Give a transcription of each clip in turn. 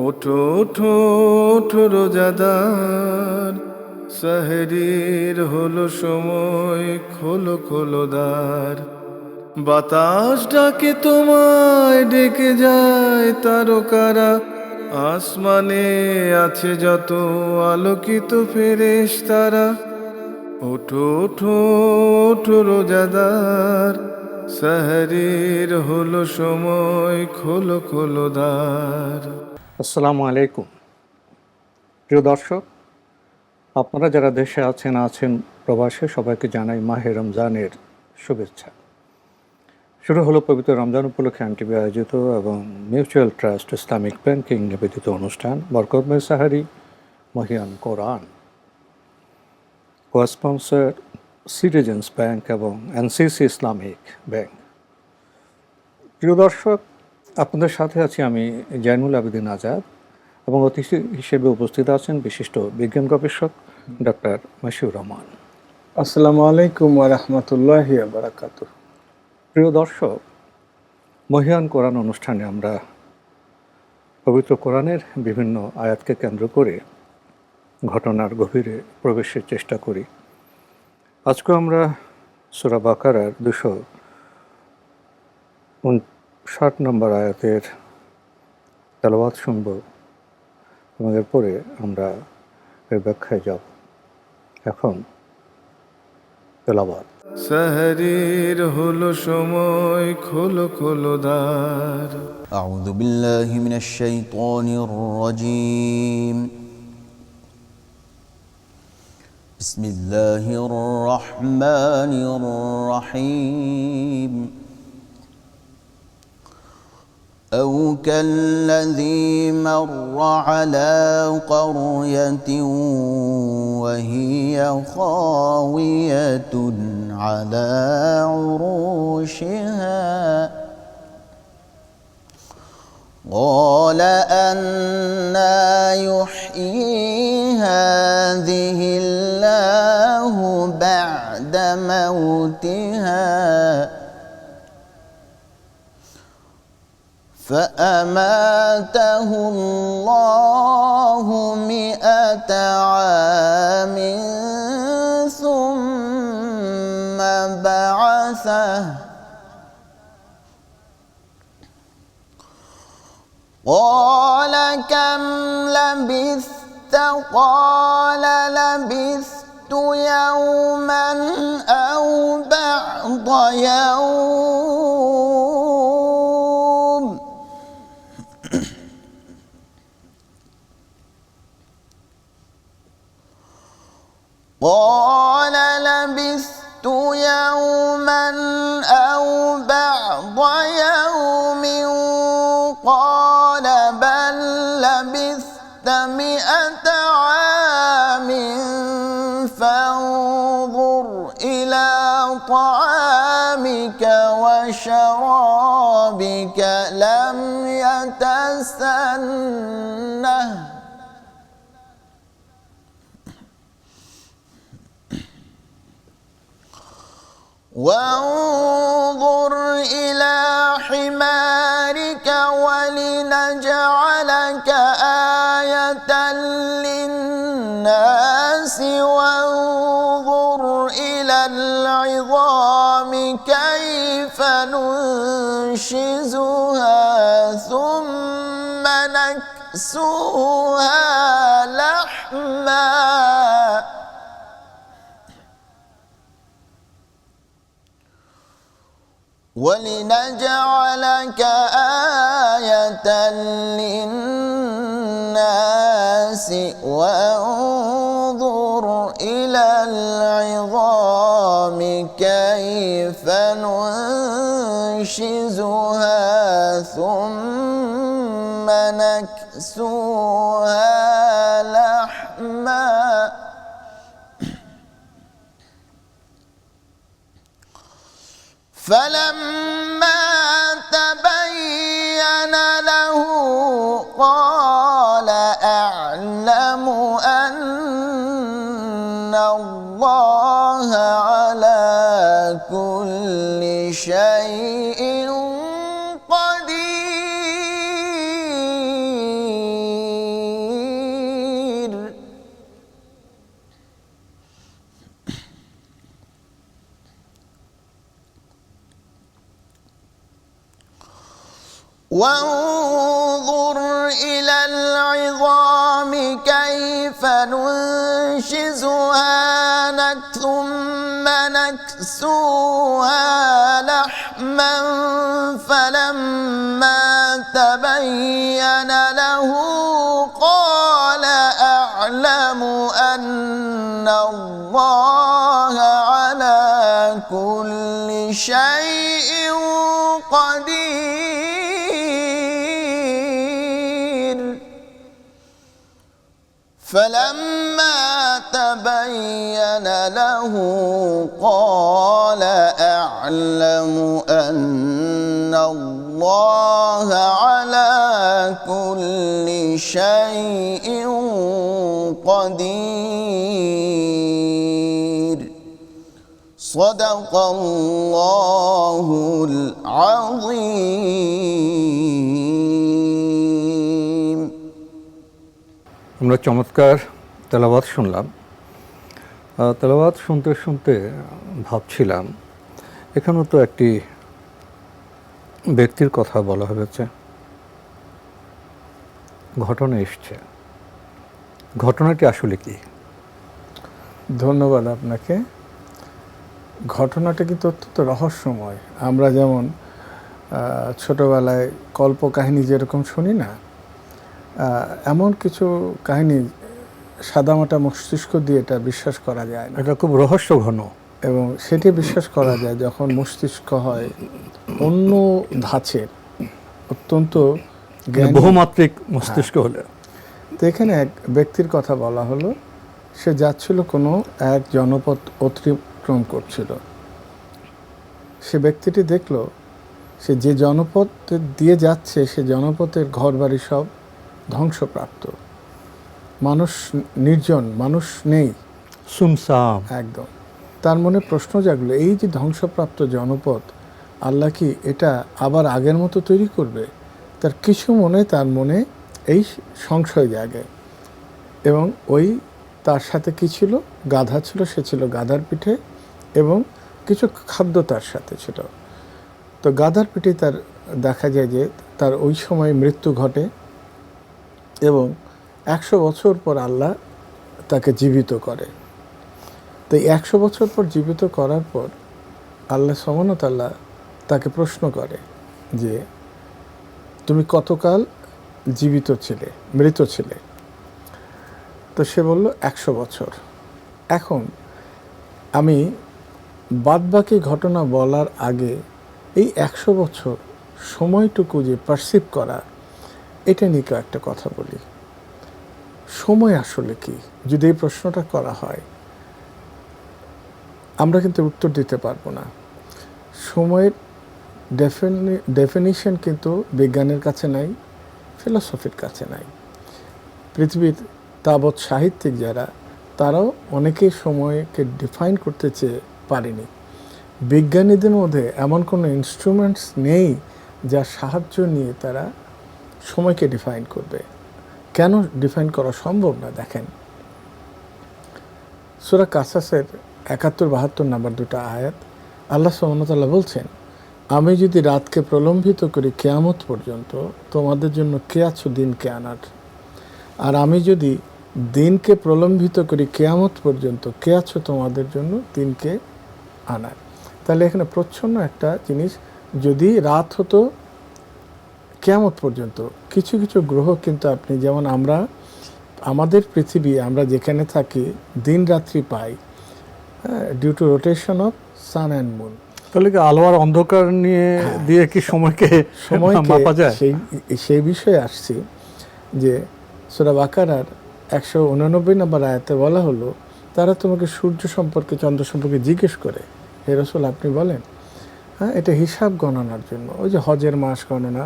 ওঠো ওঠো ওঠো রোজাদার, সেহরির হলো সময়, খোলো খোলো দ্বার। বাতাস ডাকে তোমায়, ডেকে যায় তারকারা, আসমানে আছে যত আলোকিত ফেরেশতারা। ওঠো ওঠো ওঠো রোজাদার, সেহরির হলো সময়, খোলো খোলো দ্বার। আসসালামু আলাইকুম প্রিয় দর্শক, আপনারা যারা দেশে আছেন প্রবাসে, সবাইকে জানাই মাহে রমজানের শুভেচ্ছা। শুরু হলো পবিত্র রমজান উপলক্ষে এনটিভি আয়োজিত এবং মিউচুয়াল ট্রাস্ট ইসলামিক ব্যাংকিং নিবেদিত অনুষ্ঠান বরকতময় সাহারি মহিয়ান কোরআন, কো-স্পন্সর সিটিজেন্স ব্যাংক এবং এনসিসি ইসলামিক ব্যাংক। প্রিয় দর্শক, আপনাদের সাথে আছি আমি জাইনুল আবেদিন আজাদ এবং অতিথি হিসেবে উপস্থিত আছেন বিশিষ্ট বিজ্ঞান গবেষক ডক্টর মাশিউর রহমান। আসসালামু আলাইকুম ওয়া রাহমাতুল্লাহি ওয়া বারাকাতুহু। প্রিয় দর্শক, মহিয়ান কোরআন অনুষ্ঠানে আমরা পবিত্র কোরআনের বিভিন্ন আয়াতকে কেন্দ্র করে ঘটনার গভীরে প্রবেশের চেষ্টা করি। আজকে আমরা সূরা বাকারার 259 নম্বর আয়াতের তেলাওয়াত শুনব এবং এরপরে আমরা এর ব্যাখ্যায় যাব। এখন তেলাওয়াত। সেহরির হলো সময়, খোলো খোলো দ্বার। أعوذ بالله من الشيطان الرجيم. بسم الله الرحمن الرحيم. أو كالذي مر على قرية وهي خاوية على عروشها قال أنى يحيي هذه الله بعد موتها فأماته الله 100 عام ثم بعثه قال كم لبثت قال لبثت يوما أو بعض يوم قال لبثت يوما أو بعض يوم قال بل لبثت 100 عام فانظر إلى طعامك وشرابك لم يتسنه وانظر إلى حمارك ولنجعلك آية للناس وانظر إلى العظام كيف ننشزها ثم نكسوها لحما ولنجعلك آية للناس وانظر إلى العظام كيف ننشزها ثم نكسوها لحما فلما تبين له قال أعلم أن الله على كل شيء قدير وانظر إلى العظام كيف ننشزها ثم نكسوها لحما فلما تبين له قال أعلم أن الله على كل شيء قدير فلما تبين له قال أعلم أن الله على كل شيء قدير صدق الله العظيم আমরা চমৎকার তেলাওয়াত শুনলাম। তেলাওয়াত শুনতে শুনতে ভাবছিলাম এখানেও তো একটি ব্যক্তির কথা বলা হয়েছে, ঘটনা এসছে। ঘটনাটি আসলে কি? ধন্যবাদ আপনাকে। ঘটনাটা কিন্তু অত্যন্ত রহস্যময়। আমরা যেমন ছোটোবেলায় কল্পকাহিনী যেরকম শুনি না, এমন কিছু কাহিনী সাদামাটা মস্তিষ্ক দিয়ে এটা বিশ্বাস করা যায় না। এটা খুব রহস্য ঘন, এবং সেটি বিশ্বাস করা যায় যখন মস্তিষ্ক হয় অন্য ধাঁচের, অত্যন্ত জ্ঞানী, বহুমাত্রিক মস্তিষ্ক হলে। তো এখানে এক ব্যক্তির কথা বলা হলো। সে যাচ্ছিল কোনো এক জনপদ অতিক্রম করছিল। সে ব্যক্তিটি দেখলো সে যে জনপদ দিয়ে যাচ্ছে সে জনপদের ঘরবাড়ি সব ধ্বংসপ্রাপ্ত, মানুষ নির্জন, মানুষ নেই, সুমসাম একদম। তার মনে প্রশ্ন জাগলো, এই যে ধ্বংসপ্রাপ্ত জনপদ, আল্লাহ কি এটা আবার আগের মতো তৈরি করবে? তার তার মনে এই সংশয় জাগে। এবং ওই তার সাথে কি ছিল? গাধা ছিল, সে ছিল গাধার পিঠে, এবং কিছু খাদ্য তার সাথে ছিল। তো গাধার পিঠে তার দেখা যায় যে তার ওই সময় মৃত্যু ঘটে, এবং 100 বছর পর আল্লাহ তাকে জীবিত করে। তো 100 বছর পর জীবিত করার পর আল্লাহ সুবহানাহু ওয়া তাআলা তাকে প্রশ্ন করে যে তুমি কতকাল জীবিত ছিলে, মৃত ছিলে? তো সে বলল 100 বছর। এখন আমি বাদবাকি ঘটনা বলার আগে এই 100 বছর সময়টুকু যে পারসিভ করা, এটা নিয়ে একটা কথা বলি। সময় আসলে কি? যদি এই প্রশ্নটা করা হয় আমরা কিন্তু উত্তর দিতে পারবো না। সময়ের ডেফিনিশন কিন্তু বিজ্ঞানের কাছে নাই, ফিলসফির কাছে নাই। পৃথিবীর তাবৎ সাহিত্যিক যারা, তারাও অনেকেই সময়কে ডিফাইন করতে চেয়ে পারেনি। বিজ্ঞানীদের মধ্যে এমন কোনো ইনস্ট্রুমেন্টস নেই যার সাহায্য নিয়ে তারা সময়কে ডিফাইন করবে। কেন ডিফাইন করা সম্ভব না? দেখেন, সূরা কাসাসের 71-72 নাম্বার 2 আয়াত, আল্লাহ সুবহানাহু ওয়া তাআলা বলছেন, আমি যদি রাতকে প্রলম্বিত করি কিয়ামত পর্যন্ত, তোমাদের জন্য কে আছো দিনকে আনার? আর আমি যদি দিনকে প্রলম্বিত করি কিয়ামত পর্যন্ত, কে আছো তোমাদের জন্য দিনকে আনার? তাহলে এখানে প্রচ্ছন্ন একটা জিনিস, যদি রাত হতো কিয়ামত পর্যন্ত, কিছু কিছু গ্রহ কিন্তু আপনি যেমন আমরা আমাদের পৃথিবী, আমরা যেখানে থাকি দিন রাত্রি পাই due to rotation of sun and moon. তাহলে কি আলো আর অন্ধকার নিয়ে দিয়ে কি সময়কে মাপা যায়? সেই বিষয়ে আসছি যে সূরা বাকারার 189 নম্বর আয়াতে বলা হলো, তারা তোমাকে সূর্য সম্পর্কে, চন্দ্র সম্পর্কে জিজ্ঞেস করে, হে রাসূল আপনি বলেন। হ্যাঁ, এটা হিসাব গণনার জন্য, ওই যে হজের মাস গণনা,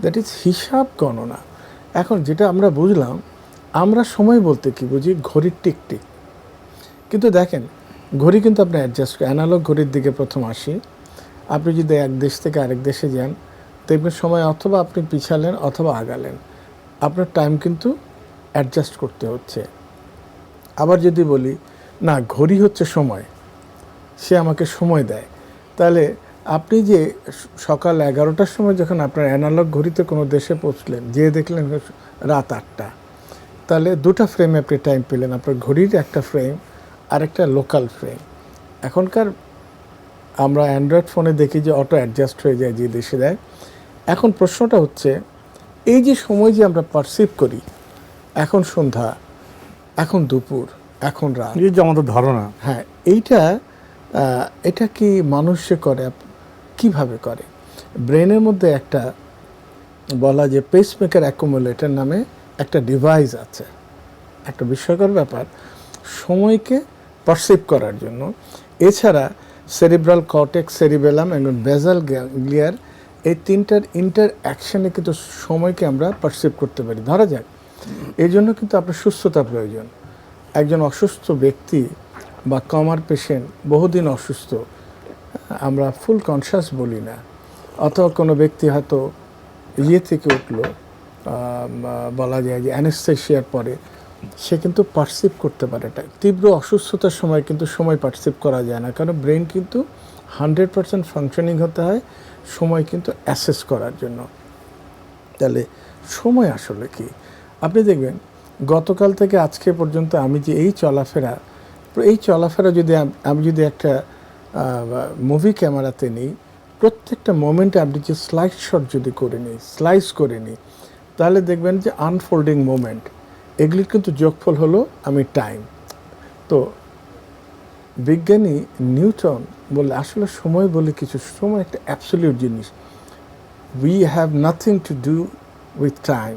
দ্যাট ইজ হিসাব গণনা। এখন যেটা আমরা বুঝলাম, আমরা সময় বলতে কি বুঝি? ঘড়ির টিকটিক। কিন্তু দেখেন, ঘড়ি কিন্তু আপনি অ্যাডজাস্ট করে, অ্যানালগ ঘড়ির দিকে প্রথম আসি। আপনি যদি এক দেশ থেকে আরেক দেশে যান, দেখবেন সময় অথবা আপনি পিছালেন অথবা আগালেন, আপনার টাইম কিন্তু অ্যাডজাস্ট করতে হচ্ছে। আবার যদি বলি না ঘড়ি হচ্ছে সময়, সে আমাকে সময় দেয়, তাহলে আপনি যে সকাল 11টার সময় যখন আপনার অ্যানালগ ঘড়িতে কোনো দেশে পৌঁছলেন, যেয়ে দেখলেন রাত 8টা, তাহলে দুটো ফ্রেমে আপনি টাইম পেলেন, আপনার ঘড়ির একটা ফ্রেম আর একটা লোকাল ফ্রেম। এখনকার আমরা অ্যান্ড্রয়েড ফোনে দেখি যে অটো অ্যাডজাস্ট হয়ে যায় যে দেশে দেয়। এখন প্রশ্নটা হচ্ছে, এই যে সময় যে আমরা পারসিভ করি, এখন সন্ধ্যা, এখন দুপুর, এখন রাত, এই যে আমাদের ধারণা, হ্যাঁ, এটা কি মানুষ যে করে, কিভাবে করে? ব্রেনের মধ্যে একটা বলা যে পেসমেকার অ্যাকুমুলেটর নামে একটা ডিভাইস আছে। একটা বিস্ময়কর ব্যাপার, সময়কে পারসিভ করার জন্য। এছাড়া সেরিব্রাল কর্টেক্স, সেরিবেলাম এবং বেজাল গ্যাংলিয়ার, এই তিনটার ইন্টারঅ্যাকশনে কিন্তু সময়কে আমরা পারসিভ করতে পারি। ধরা যাক, এই জন্য কিন্তু আপনার সুস্থতা প্রয়োজন। একজন অসুস্থ ব্যক্তি বা কমার পেশেন্ট, বহুদিন অসুস্থ, আমরা ফুল কনসাস বলি না, অথবা কোনো ব্যক্তি হয়তো থেকে উঠলো, বলা যায় যে অ্যানেস্থেশিয়ার পরে, সে কিন্তু পারসিভ করতে পারে। এটা তীব্র অসুস্থতার সময় কিন্তু সময় পারসিভ করা যায় না, কারণ ব্রেন কিন্তু 100% ফাংশনিং হতে হয় সময় কিন্তু অ্যাসেস করার জন্য। তাহলে সময় আসলে কি? আপনি দেখবেন গতকাল থেকে আজকে পর্যন্ত আমি যে এই চলাফেরা যদি আমি যদি একটা মুভি ক্যামেরাতে নিই, প্রত্যেকটা মোমেন্টে আপনি যে স্লাইস করে নিই, তাহলে দেখবেন যে আনফোল্ডিং মোমেন্ট, এগুলির কিন্তু যোগফল হলো আমি টাইম। তো বিজ্ঞানী নিউটন বলে আসলে সময় বলে কিছু, সময় একটা অ্যাবসলিউট জিনিস। We have nothing to do with time.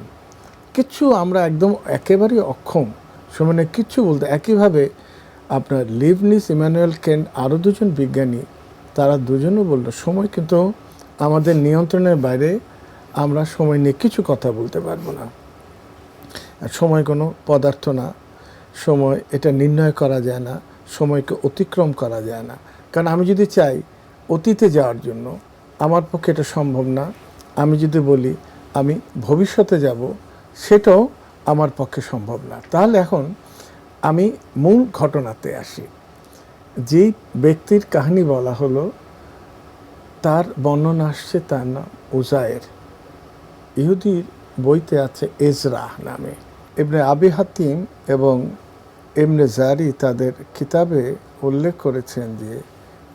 কিছু আমরা একদম একেবারেই অক্ষম সময় নিয়ে কিচ্ছু বলতে। একইভাবে আপনার লিবনিজ, ইমানুয়েল কেন্ট, আরও দুজন বিজ্ঞানী, তারা দুজনও বলল সময় কিন্তু আমাদের নিয়ন্ত্রণের বাইরে, আমরা সময় নিয়ে কিছু কথা বলতে পারবো না। আর সময় কোনো পদার্থ না, সময় এটা নির্ণয় করা যায় না, সময়কে অতিক্রম করা যায় না। কারণ আমি যদি চাই অতীতে যাওয়ার জন্য, আমার পক্ষে এটা সম্ভব না। আমি যদি বলি আমি ভবিষ্যতে যাব, সেটাও আমার পক্ষে সম্ভব না। তাহলে এখন আমি মূল ঘটনাতে আসি। যেই ব্যক্তির কাহিনী বলা হলো, তার বর্ণনা আসছে, তার নাম উজায়ের। ইহুদির বইতে আছে এজরা নামে। ইবনে আবি হাতিম এবং ইবনে জারি তাদের কিতাবে উল্লেখ করেছেন যে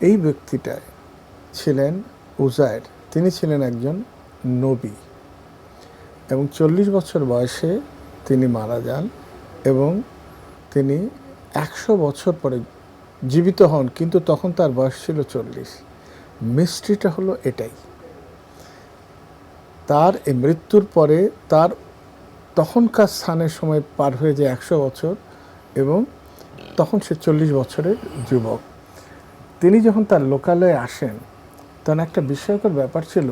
এই ব্যক্তিটা ছিলেন উজায়ের। তিনি ছিলেন একজন নবী এবং 40 বছর বয়সে তিনি মারা যান এবং তিনি 100 বছর পরে জীবিত হন, কিন্তু তখন তার বয়স ছিল 40। মিস্ট্রিটা হলো এটাই, তার এই মৃত্যুর পরে তার তখনকার স্থানের সময় পার হয়ে যায় 100 বছর এবং তখন সে 40 বছরের যুবক। তিনি যখন তার লোকালয়ে আসেন, তখন একটা বিস্ময়কর ব্যাপার ছিল,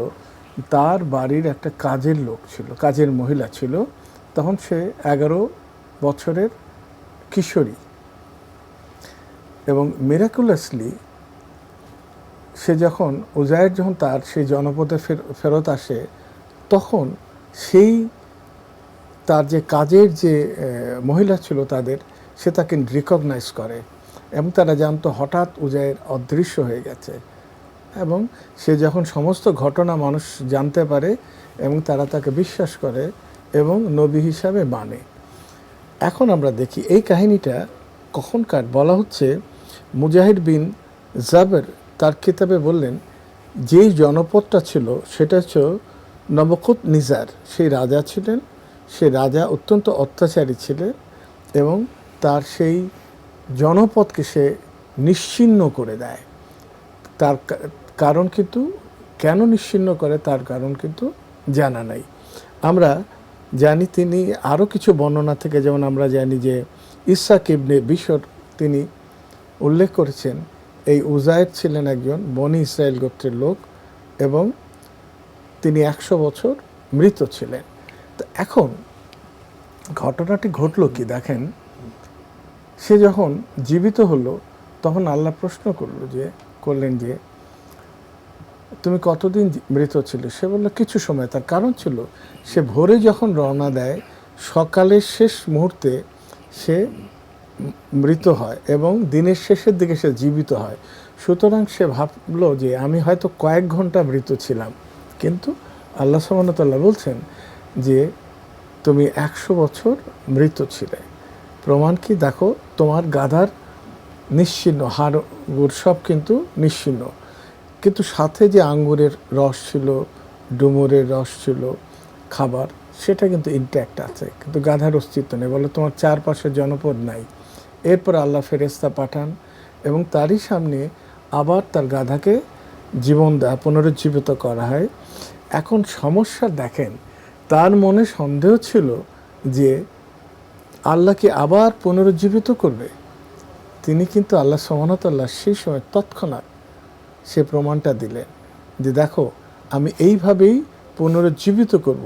তার বাড়ির একটা কাজের লোক ছিল, কাজের মহিলা ছিল, তখন সে 11 বছরের কিশোরী। এবং মিরাকুলাসলি সে যখন উজায়ের যখন তার সেই জনপদে ফেরত আসে, তখন সেই তার যে কাজের যে মহিলা ছিল তাদের, সে তাকে রিকগনাইজ করে এবং তারা জানতো হঠাৎ উজায়ের অদৃশ্য হয়ে গেছে। এবং সে যখন সমস্ত ঘটনা মানুষ জানতে পারে এবং তারা তাকে বিশ্বাস করে এবং নবী হিসাবে মানে। এখন আমরা দেখি এই কাহিনীটা কখনকার বলা হচ্ছে, মুজাহিদ বিন জাবের তার কিতাবে বললেন, যেই জনপদটা ছিল সেটা হচ্ছে নবকুত নিজার। সেই রাজা ছিলেন, সে রাজা অত্যন্ত অত্যাচারী ছিলেন এবং তার সেই জনপদকে সে নিশ্চিহ্ন করে দেয়। তার কারণ কিন্তু, কেন নিশ্চিহ্ন করে তার কারণ কিন্তু জানা নাই। আমরা জানি তিনি আরও কিছু বর্ণনা থেকে, যেমন আমরা জানি যে ইসহাক ইবনে বিশর তিনি উল্লেখ করেছেন এই উজায়ের ছিলেন একজন বনি ইসরায়েল গোত্রের লোক এবং তিনি 100 বছর মৃত ছিলেন। তো এখন ঘটনাটি ঘটল কি দেখেন, সে যখন জীবিত হলো তখন আল্লাহ প্রশ্ন করলেন যে তুমি কতদিন মৃত ছিলে? সে বলল কিছু সময়। তার কারণ ছিল সে ভোরে যখন রওনা দেয়, সকালের শেষ মুহূর্তে সে মৃত হয় এবং দিনের শেষের দিকে সে জীবিত হয়। সুতরাং সে ভাবলো যে আমি হয়তো কয়েক ঘন্টা মৃত ছিলাম, কিন্তু আল্লাহ সুবহানাহু ওয়া তাআলা বলছেন যে তুমি 100 বছর মৃত ছিলে। প্রমাণ কি? দেখো, তোমার গাধার নিশ্চিহ্ন, হাড় গোড় সব কিন্তু নিশ্চিহ্ন, কিন্তু সাথে যে আঙ্গুরের রস ছিল, ডুমুরের রস ছিল, খাবার, সেটা কিন্তু ইনট্যাক্ট আছে, কিন্তু গাধার অস্তিত্ব নেই। বলে তোমার চারপাশে জনপদ নাই। এরপর আল্লাহ ফেরেশতা পাঠান এবং তারই সামনে আবার তার গাধাকে জীবন দেয়া, পুনরুজ্জীবিত করা হয়। এখন সমস্যা দেখেন, তার মনে সন্দেহ ছিল যে আল্লাহ কি আবার পুনরুজ্জীবিত করবে। তিনি কিন্তু আল্লাহ সুবহানাহু ওয়া তাআলা সেই সময় তৎক্ষণাৎ সে প্রমাণটা দিলেন যে দেখো, আমি এইভাবেই পুনরুজ্জীবিত করব।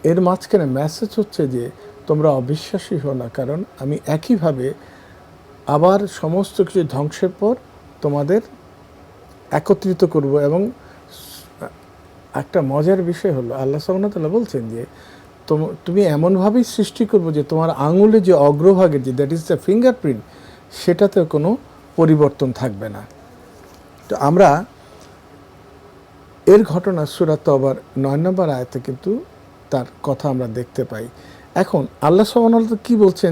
এর মাঝখানে মেসেজ হচ্ছে যে তোমরা অবিশ্বাসী হও না, কারণ আমি একইভাবে আবার সমস্ত কিছু ধ্বংসের পর তোমাদের একত্রিত করব। এবং একটা মজার বিষয় হলো, আল্লাহ সুবহানাহু ওয়া তাআলা বলছেন যে তুমি এমনভাবেই সৃষ্টি করবো যে তোমার আঙুলে যে অগ্রভাগের যে দ্যাট ইজ দ্য ফিঙ্গারপ্রিন্ট, সেটাতে কোনো পরিবর্তন থাকবে না। তো আমরা এর ঘটনা সূরা তওবার 9 নম্বর আয়াতে কিন্তু তার কথা আমরা দেখতে পাই। এখন আল্লাহ সুবহানাহু ওয়া তাআলা কী বলছেন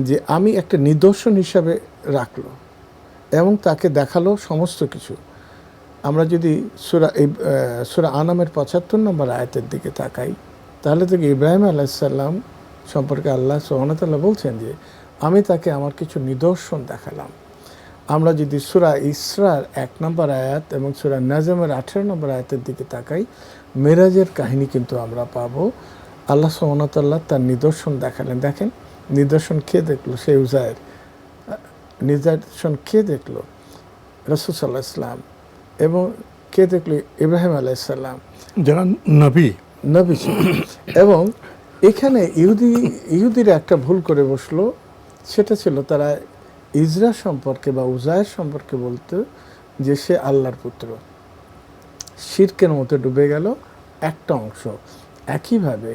যে আমি একটা নিদর্শন হিসাবে রাখলো এবং তাকে দেখালো সমস্ত কিছু। আমরা যদি সূরা আনামের 75 নম্বর আয়াতের দিকে তাকাই, তাহলে থেকে ইব্রাহিম আলাইহিস সালাম সম্পর্কে আল্লাহ সুবহানাহু ওয়া তাআলা বলছেন যে আমি তাকে আমার কিছু নিদর্শন দেখালাম। আমরা যদি সূরা ইসরার 1 নম্বর আয়াত এবং সূরা নাজমের 18 নম্বর আয়াতের দিকে তাকাই, মেরাজের কাহিনী কিন্তু আমরা পাবো। আল্লাহ সুবহানাহু ওয়া তাআলা তার নিদর্শন দেখালেন। দেখেন, নিদর্শন কে দেখলো? সেই উজায়ের। নিদর্শন কে দেখলো? রাসূল সাল্লাল্লাহু আলাইহি ওয়াসাল্লাম। এবং কে দেখলো? ইব্রাহিম আলাইহিস সালাম, যারা নবী ছিল। এবং এখানে ইহুদিরা একটা ভুল করে বসলো, সেটা ছিল তারা ইজরা সম্পর্কে বা উজায়ের সম্পর্কে বলতো যে সে আল্লাহর পুত্র। শিরকের মধ্যে ডুবে গেল একটা অংশ। একইভাবে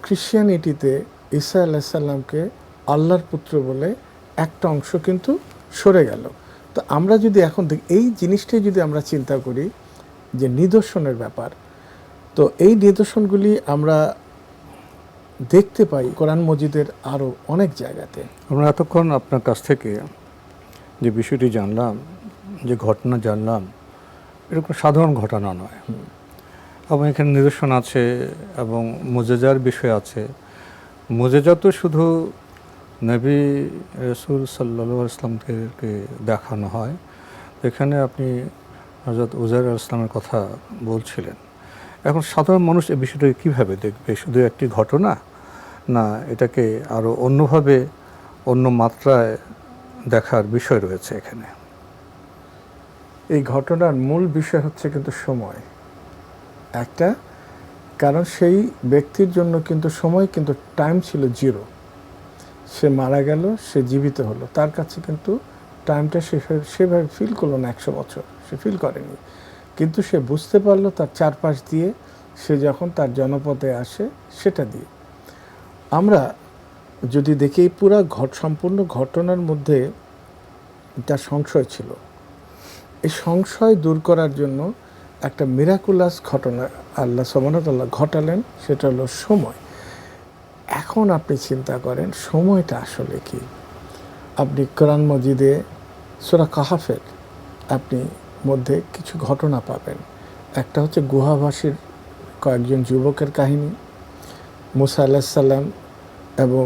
খ্রিশ্চানিটিতে ঈসা আলাইহিস সালামকে আল্লাহর পুত্র বলে একটা অংশ কিন্তু সরে গেল। তো আমরা যদি এখন এই জিনিসটাই যদি আমরা চিন্তা করি যে নিদর্শনের ব্যাপার, তো এই নিদর্শনগুলি আমরা দেখতে পাই কোরআন মজিদের আরও অনেক জায়গাতে। আমরা এতক্ষণ আপনার কাছ থেকে যে বিষয়টি জানলাম, যে ঘটনা জানলাম, এরকম সাধারণ ঘটনা নয়, এবং এখানে নিদর্শন আছে এবং মুজেজার বিষয় আছে। মুজেজা তো শুধু নবী রাসূল সাল্লাল্লাহু আলাইহি ওয়াসাল্লামকে দেখানো হয়। এখানে আপনি হযরত উজাইর আলাইহিস সালামের কথা বলছিলেন। এখন সাধারণ মানুষ এই বিষয়টাকে কীভাবে দেখবে? শুধু একটি ঘটনা, না এটাকে আরও অন্যভাবে, অন্য মাত্রায় দেখার বিষয় রয়েছে এখানে? এই ঘটনার মূল বিষয় হচ্ছে কিন্তু সময় একটা, কারণ সেই ব্যক্তির জন্য কিন্তু সময় কিন্তু টাইম ছিল জিরো। সে মারা গেল, সে জীবিত হলো, তার কাছে কিন্তু টাইমটা সেভাবে ফিল করলো না। 100 বছর সে ফিল করেনি, কিন্তু সে বুঝতে পারলো তার চারপাশ দিয়ে সে যখন তার জনপদে আসে সেটা দিয়ে। আমরা যদি দেখি এই পুরা সম্পূর্ণ ঘটনার মধ্যে তার সংশয় ছিল। এই সংশয় দূর করার জন্য একটা মিরাকুলাস ঘটনা আল্লাহ সুবহানাহু ওয়া তাআলা ঘটালেন, সেটা হলো সময়। এখন আপনি চিন্তা করেন সময়টা আসলে কি। আপনি কোরআন মজিদে সূরা কাহাফের আপনি মধ্যে কিছু ঘটনা পাবেন। একটা হচ্ছে গুহাবাসীর কয়েকজন যুবকের কাহিনী, মুসা আলাইহিস সালাম এবং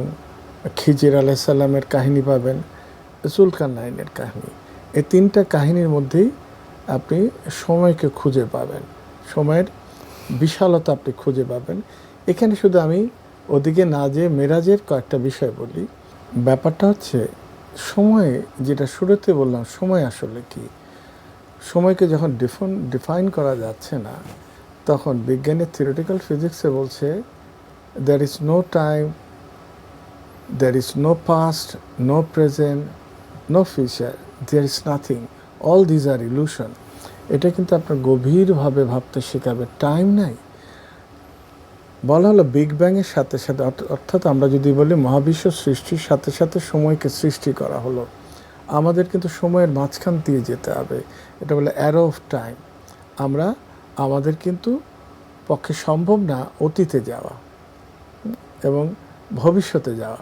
খিজির আলাইহিস সালামের কাহিনী পাবেন, জুলকারনাইনের কাহিনী। এই তিনটা কাহিনীর মধ্যেই আপনি সময়কে খুঁজে পাবেন, সময়ের বিশালতা আপনি খুঁজে পাবেন। এখানে শুধু আমি ওদিকে না যেয়ে মেরাজের কয়েকটা বিষয় বলি। ব্যাপারটা হচ্ছে সময়ে, যেটা শুরুতে বললাম, সময় আসলে কি। সময়কে যখন ডিফাইন করা যাচ্ছে না, তখন বিজ্ঞানের থিওরিটিক্যাল ফিজিক্সে বলছে there is no time, there is no past, no present, no future, there is nothing, all these are illusion। এটা কিন্তু আপনার গভীরভাবে ভাবতে শেখাবে। টাইম নাই, বলা হলো বিগ ব্যাংয়ের সাথে সাথে, অর্থাৎ আমরা যদি বলি মহাবিশ্ব সৃষ্টির সাথে সাথে সময়কে সৃষ্টি করা হলো। আমাদের কিন্তু সময়ের মাঝখান দিয়ে যেতে হবে, এটা বলে অ্যারো অফ টাইম। আমাদের কিন্তু পক্ষে সম্ভব না অতীতে যাওয়া এবং ভবিষ্যতে যাওয়া।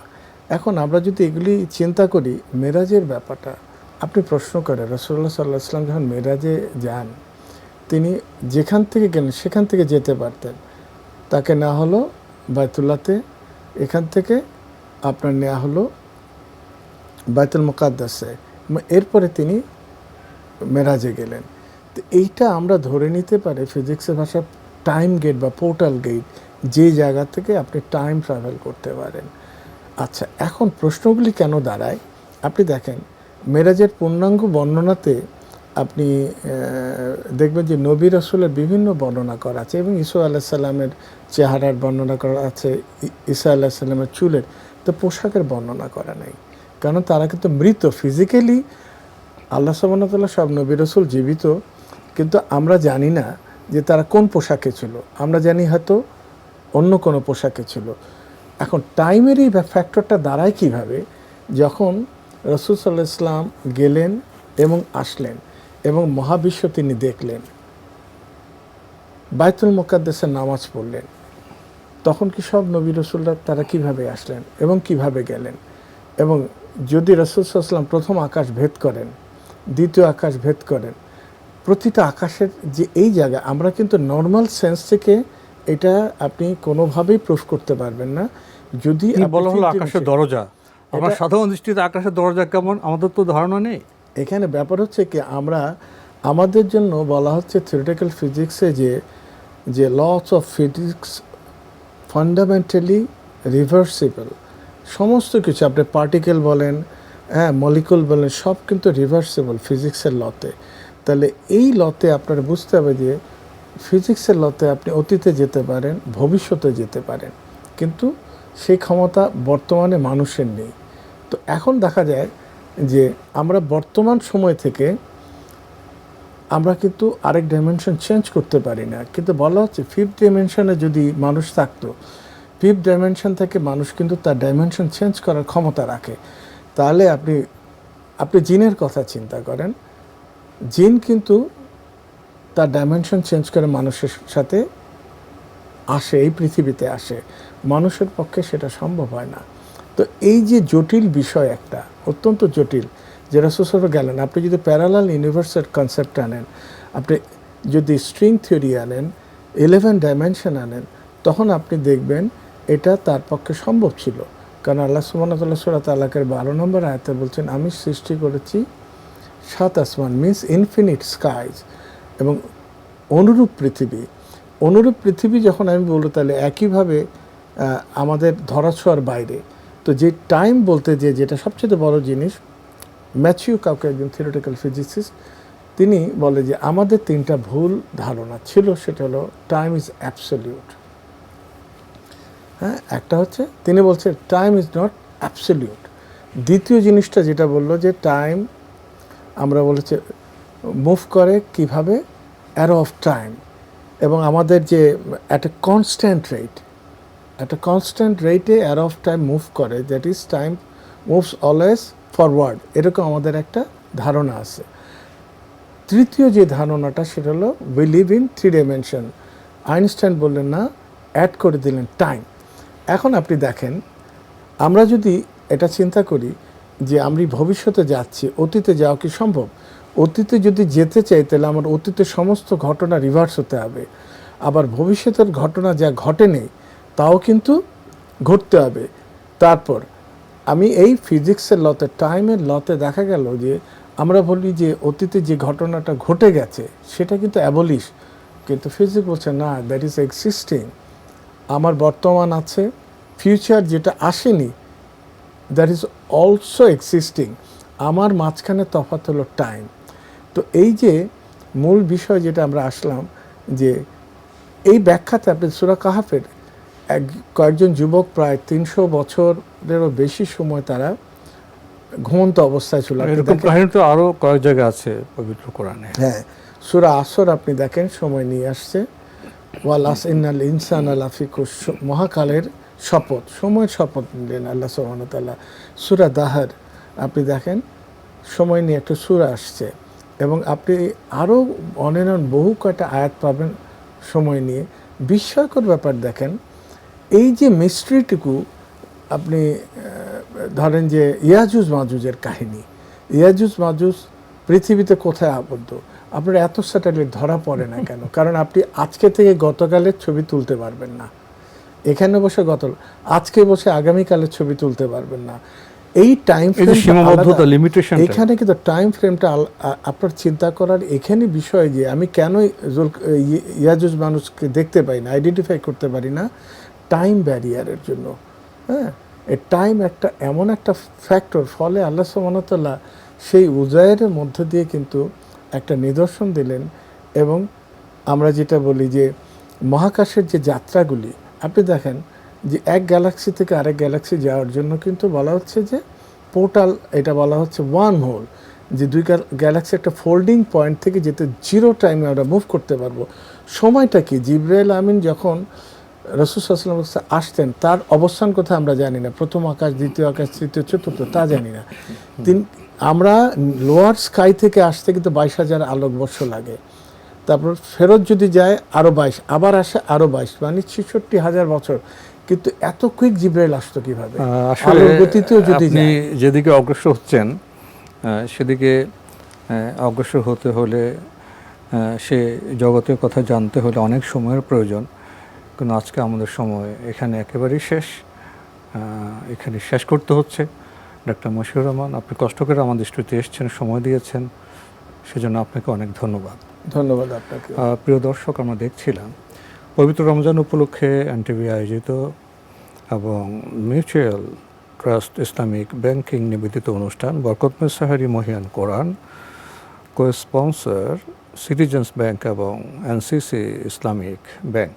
এখন আমরা যদি এগুলি চিন্তা করি, মেরাজের ব্যাপারটা আপনি প্রশ্ন করেন, রাসূলুল্লাহ সাল্লাল্লাহু আলাইহি ওয়াসাল্লাম যখন মেরাজে যান, তিনি যেখান থেকে গেলেন সেখান থেকে যেতে পারতেন। তাকে নেওয়া হলো বাইতুল্লাহতে, এখান থেকে আপনার নেওয়া হলো বাইতুল মুকাদ্দাসে, এরপরে তিনি মেরাজে গেলেন। তো এইটা আমরা ধরে নিতে পারি ফিজিক্সের ভাষা টাইম গেট বা পোর্টাল গেট, যে জায়গা থেকে আপনি টাইম ট্রাভেল করতে পারেন। আচ্ছা, এখন প্রশ্নগুলি কেন দাঁড়ায়? আপনি দেখেন মেরাজের পূর্ণাঙ্গ বর্ণনাতে আপনি দেখবেন যে নবী রাসূলের বিভিন্ন বর্ণনা করা আছে এবং ঈসা আলাইহিস সালামের চেহারার বর্ণনা করা আছে, ঈসা আলাইহিস সালামের চুলের, তো পোশাকের বর্ণনা করা নেই, কারণ তারা কিন্তু মৃত। ফিজিক্যালি আল্লাহ সুবহানাহু ওয়া তাআলা সব নবী রাসূল জীবিত, কিন্তু আমরা জানি না যে তারা কোন পোশাকে ছিল, আমরা জানি হয়তো অন্য কোনো পোশাকে ছিল। এখন টাইমের এই ফ্যাক্টরটা দাঁড়ায় কিভাবে? যখন রাসূল সাল্লাল্লাহু আলাইহি ওয়াসাল্লাম গেলেন এবং আসলেন এবং মহাবিশ্ব তিনি দেখলেন, বাইতুল মুকাদ্দাসে নামাজ পড়লেন, তখন কি সব নবী রাসূলরা তারা কিভাবে আসলেন এবং কিভাবে গেলেন? এবং যদি রাসূল সাল্লাল্লাহু আলাইহি ওয়াসাল্লাম প্রথম আকাশ ভেদ করেন, দ্বিতীয় আকাশ ভেদ করেন, প্রতিটা আকাশের যে এই জায়গা, আমরা কিন্তু নর্মাল সেন্স থেকে এটা আপনি কোনোভাবেই প্রুফ করতে পারবেন না। যদি বলা হলো আকাশের দরজা, আমরা সাধারণ দৃষ্টিতে আকাশের দরজা কেমন আমাদের তো ধারণা নেই। এখানে ব্যাপার হচ্ছে কি, আমাদের জন্য বলা হচ্ছে থিওরিটিক্যাল ফিজিক্সে যে laws of physics fundamentally reversible. সমস্ত কিছু আপনি পার্টিকেল বলেন, হ্যাঁ, মলিকুল বলেন, সব কিন্তু রিভার্সিবল ফিজিক্সের লতে। তাহলে এই লতে আপনারা বুঝতে হবে যে ফিজিক্সের লতে আপনি অতীতে যেতে পারেন, ভবিষ্যতে যেতে পারেন, কিন্তু সেই ক্ষমতা বর্তমানে মানুষের নেই। তো এখন দেখা যায় যে আমরা বর্তমান সময় থেকে আমরা কিন্তু আরেক ডাইমেনশন চেঞ্জ করতে পারি না, কিন্তু বলা হচ্ছে ফিফথ ডাইমেনশনে যদি মানুষ থাকতো, ফিফথ ডাইমেনশন থেকে মানুষ কিন্তু তার ডাইমেনশন চেঞ্জ করার ক্ষমতা রাখে। তাহলে আপনি জিনের কথা চিন্তা করেন, জিন কিন্তু তার ডাইমেনশন চেঞ্জ করে মানুষের সাথে আসে, এই পৃথিবীতে আসে, মানুষের পক্ষে সেটা সম্ভব হয় না। তো এই যে জটিল বিষয়, একটা অত্যন্ত জটিল, যে রাসূল গেলেন, আপনি যদি প্যারালাল ইউনিভার্সের কনসেপ্ট আনেন, আপনি যদি স্ট্রিং থিওরি আনেন, 11 ডাইমেনশন আনেন, তখন আপনি দেখবেন এটা তার পক্ষে সম্ভব ছিল। কারণ আল্লাহ সুবহানাহু ওয়া তাআলা সূরা তালাকের 12 নম্বর আয়াতে বলছেন, আমি সৃষ্টি করেছি 7 আসমান, মিনস ইনফিনিট স্কাইজ, এবং অনুরূপ পৃথিবী যখন আমি বলবো, তাহলে একইভাবে আমাদের ধরাছোঁয়ার বাইরে। তো যে টাইম বলতে যেটা সবচেয়ে বড় জিনিস, ম্যাথিউ কাউকে, একজন থিওরিটিক্যাল ফিজিসিস্ট, তিনি বলে যে আমাদের 3টা ভুল ধারণা ছিল, সেটা হলো টাইম ইজ অ্যাবসলিউট। হ্যাঁ, একটা হচ্ছে তিনি বলছে টাইম ইজ নট অ্যাবসলিউট। দ্বিতীয় জিনিসটা যেটা বললো যে টাইম আমরা বলেছি মুভ করে কিভাবে, অ্যারো অফ টাইম, এবং আমাদের যে একটা কনস্ট্যান্ট রেটে অ্যারো অফ টাইম মুভ করে, that is time moves always forward, এরকম আমাদের একটা ধারণা আছে। তৃতীয় যে ধারণাটা সেটা হলো we live in 3 dimension. Einstein বললেন না, অ্যাড করে দিলেন টাইম। এখন আপনি দেখেন, আমরা যদি এটা চিন্তা করি যে আমরা ভবিষ্যতে যাচ্ছি, অতীতে যাওয়া কি সম্ভব? অতীতে যদি যেতে চাই, তাহলে আমার অতীতের সমস্ত ঘটনা রিভার্স হতে হবে, আবার ভবিষ্যতের ঘটনা যা ঘটেনি তাও কিন্তু ঘটতে হবে। তারপর আমি এই ফিজিক্সের লতে, টাইমের লতে দেখা গেল যে আমরা বলি যে অতীতে যে ঘটনাটা ঘটে গেছে সেটা কিন্তু অ্যাবলিশ, কিন্তু ফিজিক্স বলছে না, দ্যাট ইজ এক্সিস্টিং। আমার বর্তমান আছে, ফিউচার যেটা আসেনি, দ্যাট ইজ অলসো এক্সিস্টিং। আমার মাঝখানে তফাৎ হলো টাইম। তো এই যে মূল বিষয় যেটা আমরা আসলাম, যে এই ব্যাখ্যাতে আপনি সূরা কাহাফের কয়েকজন যুবক প্রায় 300 বছরেরও বেশি সময় তারা ঘুমন্ত অবস্থায় ছিল। এরকম কাহিনী তো আরও কয়েক জায়গা আছে পবিত্র কোরআনে। হ্যাঁ, সূরা আসর আপনি দেখেন, সময় নিয়ে আসছে, ওয়াল ইন্নাল ইনসানা লাফি খুসর, মহাকালের শপথ, সময়ের শপথ নিলেন আল্লাহ সুবহানাহু ওয়া তাআলা। সূরা দাহর আপনি দেখেন, সময় নিয়ে একটা সূরা আসছে, এবং আপনি আরও অনেক বহু কয়টা আয়াত পাবেন সময় নিয়ে। বিস্ময়কর ব্যাপার দেখেন, এই যে মিস্ট্রিটুকু আপনি ধরেন যে ইয়াজুজ মাজুজের কাহিনী, ইয়াজুজ মাজুজ পৃথিবীতে কোথায় আবদ্ধ, আপনার এত স্যাটেলাইট ধরা পড়ে না কেন? কারণ আপনি আজকে থেকে গতকালের ছবি তুলতে পারবেন না, এখানে বসে আজকে বসে আগামীকালের ছবি তুলতে পারবেন না। এই টাইম সীমাবদ্ধতা, লিমিটেশন, এখানে কিন্তু টাইম ফ্রেমটা আপনার চিন্তা করার এখানে বিষয় যে আমি কেন ইয়াজুজ মানুষকে দেখতে পাই না, আইডেন্টিফাই করতে পারি না, টাইম ব্যারিয়ারের জন্য। হ্যাঁ, এই টাইম একটা এমন একটা ফ্যাক্টর, ফলে আল্লাহ সুবহানাহু ওয়া তাআলা সেই উজায়েরের মধ্য দিয়ে কিন্তু একটা নিদর্শন দিলেন। এবং আমরা যেটা বলি যে মহাকাশের যে যাত্রাগুলি, আপনি দেখেন যে এক গ্যালাক্সি থেকে আরেক গ্যালাক্সি যাওয়ার জন্য কিন্তু বলা হচ্ছে যে পোর্টাল, এটা বলা হচ্ছে ওয়ান হোল, যে দুই গ্যালাক্সি একটা ফোল্ডিং পয়েন্ট থেকে যেতে জিরো টাইমে আমরা মুভ করতে পারবো। সময়টা কি, জিবরাইল আমিন যখন রাসূল সাল্লাল্লাহু আলাইহি ওয়াসাল্লাম আসতেন তার অবস্থান কোথায় আমরা জানি না, প্রথম আকাশ, দ্বিতীয় আকাশ, তৃতীয়, চতুর্থ, তা জানি না। আমরা লোয়ার স্কাই থেকে আসতে কিন্তু 22,000 আলোকবর্ষ লাগে, তারপর ফেরত যদি যায় আরও 22, আবার আসে আরও 22, মানে 66,000 বছর। কিন্তু এত কুইক জিবরাইল আসতো কিভাবে? আসলে গতিতেও যদি আপনি যেদিকে অগ্রসর হচ্ছেন সেদিকে অগ্রসর হতে হলে, সে জগতের কথা জানতে হলে অনেক সময়ের প্রয়োজন। কিন্তু আজকে আমাদের সময় এখানে একেবারেই শেষ, এখানে শেষ করতে হচ্ছে। ডাক্তার মশিউর রহমান, আপনি কষ্ট করে আমাদের স্টুডিওতে এসেছেন, সময় দিয়েছেন, সেজন্য আপনাকে অনেক ধন্যবাদ। ধন্যবাদ আপনাকে। প্রিয় দর্শক, আমরা দেখছিলাম পবিত্র রমজান উপলক্ষে এনটিভি আয়োজিত এবং মিউচুয়াল ট্রাস্ট ইসলামিক ব্যাংকিং নিবেদিত অনুষ্ঠান বরকতময় সাহারি মহিয়ান কোরআন, কো স্পন্সর সিটিজেন্স ব্যাংক এবং এনসিসি ইসলামিক ব্যাংক।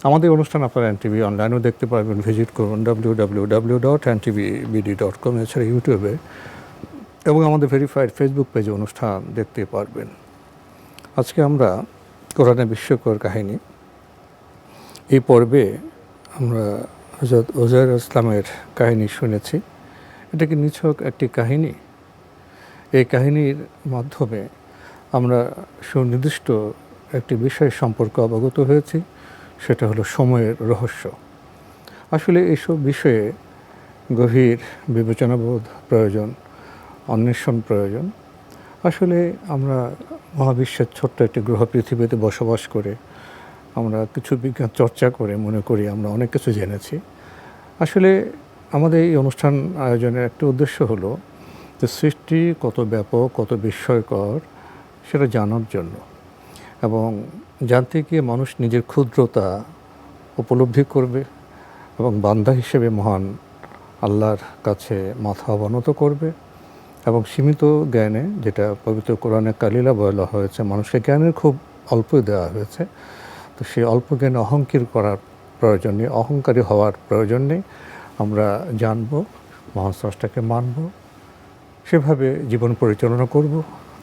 আমাদের অনুষ্ঠান আপনারা এনটিভি অনলাইনেও দেখতে পারবেন, ভিজিট করুন www.ntvbd.com, এছাড়া ইউটিউবে এবং আমাদের ভেরিফাইড ফেসবুক পেজে অনুষ্ঠান দেখতে পারবেন। আজকে আমরা কোরআনের বিস্ময়কর কাহিনী এই পর্বে আমরা হযরত উজাইর ইসলামের কাহিনী শুনেছি। এটা কি নিছক একটি কাহিনী? এই কাহিনীর মাধ্যমে আমরা সুনির্দিষ্ট একটি বিষয় সম্পর্কে অবগত হয়েছি, সেটা হলো সময়ের রহস্য। আসলে এইসব বিষয়ে গভীর বিবেচনাবোধ প্রয়োজন, অন্বেষণ প্রয়োজন। আসলে আমরা মহাবিশ্বের ছোট্ট একটি গ্রহ পৃথিবীতে বসবাস করে আমরা কিছু বিজ্ঞান চর্চা করে মনে করি আমরা অনেক কিছু জেনেছি। আসলে আমাদের এই অনুষ্ঠান আয়োজনের একটা উদ্দেশ্য হলো যে সৃষ্টি কত ব্যাপক, কত বিস্ময়কর সেটা জানার জন্য, এবং জানতে গিয়ে মানুষ নিজের ক্ষুদ্রতা উপলব্ধি করবে এবং বান্দা হিসেবে মহান আল্লাহর কাছে মাথা অবনত করবে। এবং সীমিত জ্ঞানে, যেটা পবিত্র কোরআনে কালিলা বলা হয়েছে, মানুষকে জ্ঞানের খুব অল্পই দেওয়া হয়েছে, তো সেই অল্প জ্ঞানে অহংকার করার প্রয়োজন নেই, অহংকারী হওয়ার প্রয়োজন নেই। আমরা জানব, মহান স্রষ্টাকে মানব, সেভাবে জীবন পরিচালনা করব,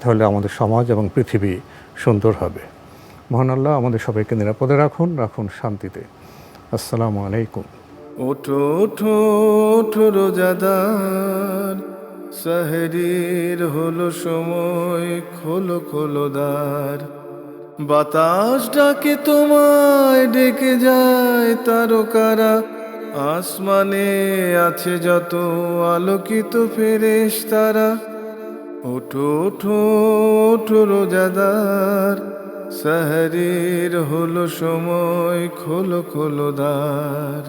তাহলে আমাদের সমাজ এবং পৃথিবী সুন্দর হবে। মহান আল্লাহ আমাদের সবাইকে নিরাপদে রাখুন, রাখুন শান্তিতে। আসসালামু আলাইকুম। ওঠো ওঠো ওঠো রোজাদার, সাহরির হলো সময়, খোলো খোলো দ্বার। বাতাস ডাকে তোমায়, ডেকে যায় তারকারা, আসমানে আছে যত আলোকিত ফেরেশতারা। ওঠো ওঠো ওঠো রোজাদার, সাহরির হলো সময়, খোলো খোলো দ্বার।